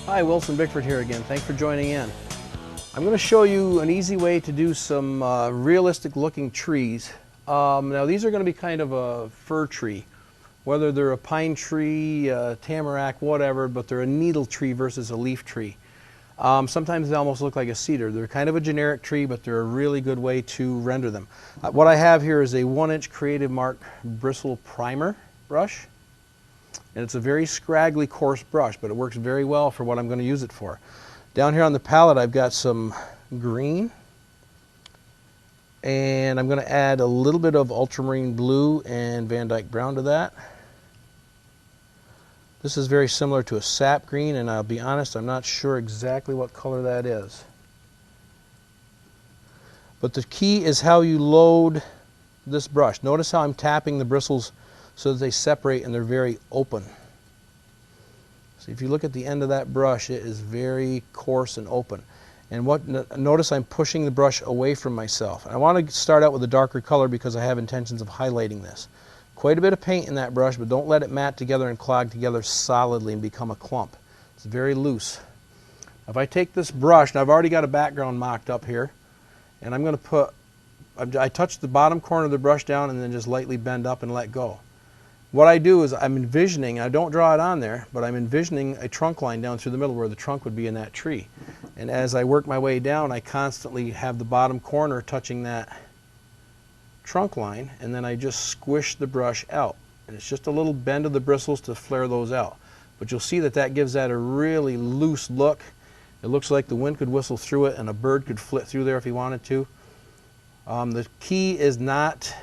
Hi, Wilson Bickford here again. Thanks for joining in. I'm going to show you an easy way to do some realistic looking trees. Now these are going to be kind of a fir tree, whether they're a pine tree, tamarack, whatever, but they're a needle tree versus a leaf tree. Sometimes they almost look like a cedar. They're kind of a generic tree, but they're a really good way to render them. What I have here is a 1-inch Creative Mark bristle primer brush. And it's a very scraggly, coarse brush, but it works very well for what I'm going to use it for. Down here on the palette, I've got some green, and I'm going to add a little bit of ultramarine blue and Van Dyke brown to that. This is very similar to a sap green, and I'll be honest, I'm not sure exactly what color that is. But the key is how you load this brush. Notice how I'm tapping the bristles so that they separate and they're very open. So if you look at the end of that brush, it is very coarse and open. And notice I'm pushing the brush away from myself. I want to start out with a darker color because I have intentions of highlighting this. Quite a bit of paint in that brush, but don't let it mat together and clog together solidly and become a clump. It's very loose. If I take this brush, now I've already got a background mocked up here, and I'm going to put, I touch the bottom corner of the brush down and then just lightly bend up and let go. What I do is I'm envisioning, I don't draw it on there, but I'm envisioning a trunk line down through the middle where the trunk would be in that tree. And as I work my way down, I constantly have the bottom corner touching that trunk line, and then I just squish the brush out. And it's just a little bend of the bristles to flare those out. But you'll see that that gives that a really loose look. It looks like the wind could whistle through it and a bird could flit through there if he wanted to. The key is not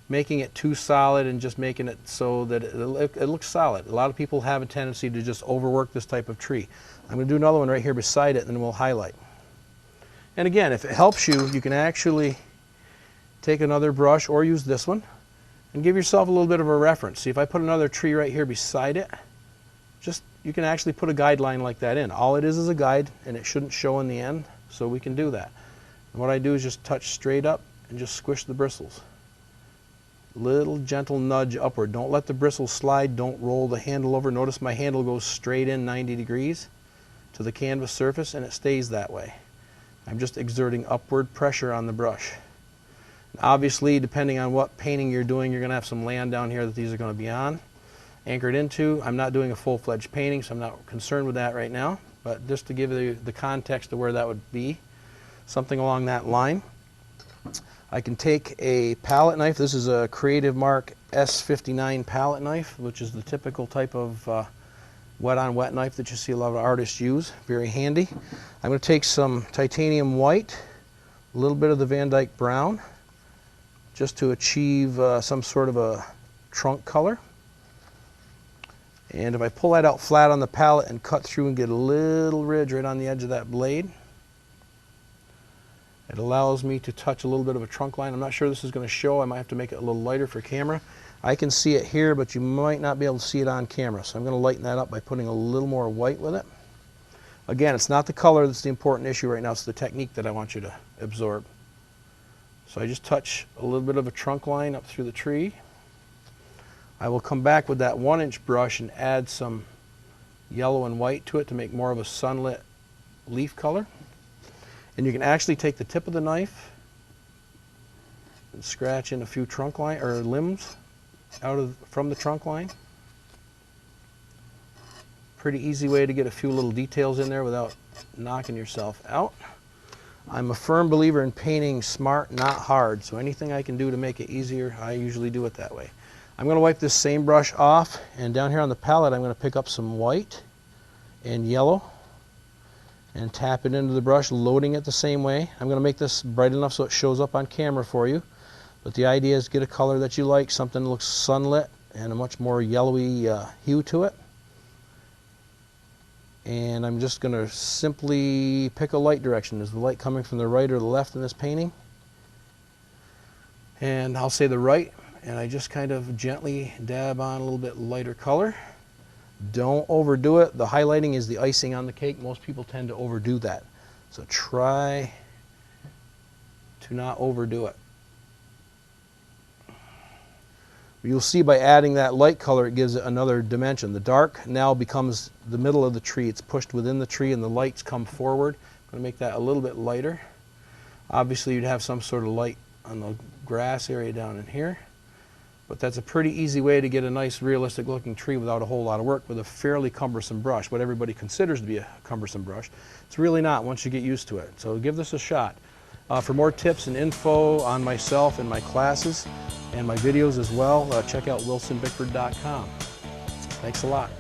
making it too solid and just making it so that it looks solid. A lot of people have a tendency to just overwork this type of tree. I'm going to do another one right here beside it, and then we'll highlight. And again, if it helps you, you can actually take another brush or use this one and give yourself a little bit of a reference. See, if I put another tree right here beside it, you can actually put a guideline like that in. All it is a guide, and it shouldn't show in the end, so we can do that. And what I do is just touch straight up and just squish the bristles. Little gentle nudge upward. Don't let the bristles slide. Don't roll the handle over. Notice my handle goes straight in 90 degrees to the canvas surface, and it stays that way. I'm just exerting upward pressure on the brush. Obviously, depending on what painting you're doing, you're going to have some land down here that these are going to be on, anchored into. I'm not doing a full-fledged painting, so I'm not concerned with that right now, but just to give you the context of where that would be, something along that line. I can take a palette knife. This is a Creative Mark S59 palette knife, which is the typical type of wet-on-wet knife that you see a lot of artists use. Very handy. I'm going to take some titanium white, a little bit of the Van Dyke brown, just to achieve some sort of a trunk color. And if I pull that out flat on the palette and cut through and get a little ridge right on the edge of that blade, it allows me to touch a little bit of a trunk line. I'm not sure this is going to show. I might have to make it a little lighter for camera. I can see it here, but you might not be able to see it on camera. So I'm going to lighten that up by putting a little more white with it. Again, it's not the color that's the important issue right now. It's the technique that I want you to absorb. So I just touch a little bit of a trunk line up through the tree. I will come back with that 1-inch brush and add some yellow and white to it to make more of a sunlit leaf color. And you can actually take the tip of the knife and scratch in a few trunk line or limbs from the trunk line. Pretty easy way to get a few little details in there without knocking yourself out. I'm a firm believer in painting smart, not hard, so anything I can do to make it easier, I usually do it that way. I'm going to wipe this same brush off, and down here on the palette I'm going to pick up some white and yellow and tap it into the brush, loading it the same way. I'm going to make this bright enough so it shows up on camera for you. But the idea is get a color that you like, something that looks sunlit and a much more yellowy hue to it. And I'm just going to simply pick a light direction. Is the light coming from the right or the left in this painting? And I'll say the right, and I just kind of gently dab on a little bit lighter color. Don't overdo it. The highlighting is the icing on the cake. Most people tend to overdo that. So try to not overdo it. You'll see by adding that light color, it gives it another dimension. The dark now becomes the middle of the tree. It's pushed within the tree and the lights come forward. I'm going to make that a little bit lighter. Obviously you'd have some sort of light on the grass area down in here. But that's a pretty easy way to get a nice realistic looking tree without a whole lot of work with a fairly cumbersome brush. What everybody considers to be a cumbersome brush, it's really not once you get used to it. So give this a shot. For more tips and info on myself and my classes and my videos as well, check out wilsonbickford.com. Thanks a lot.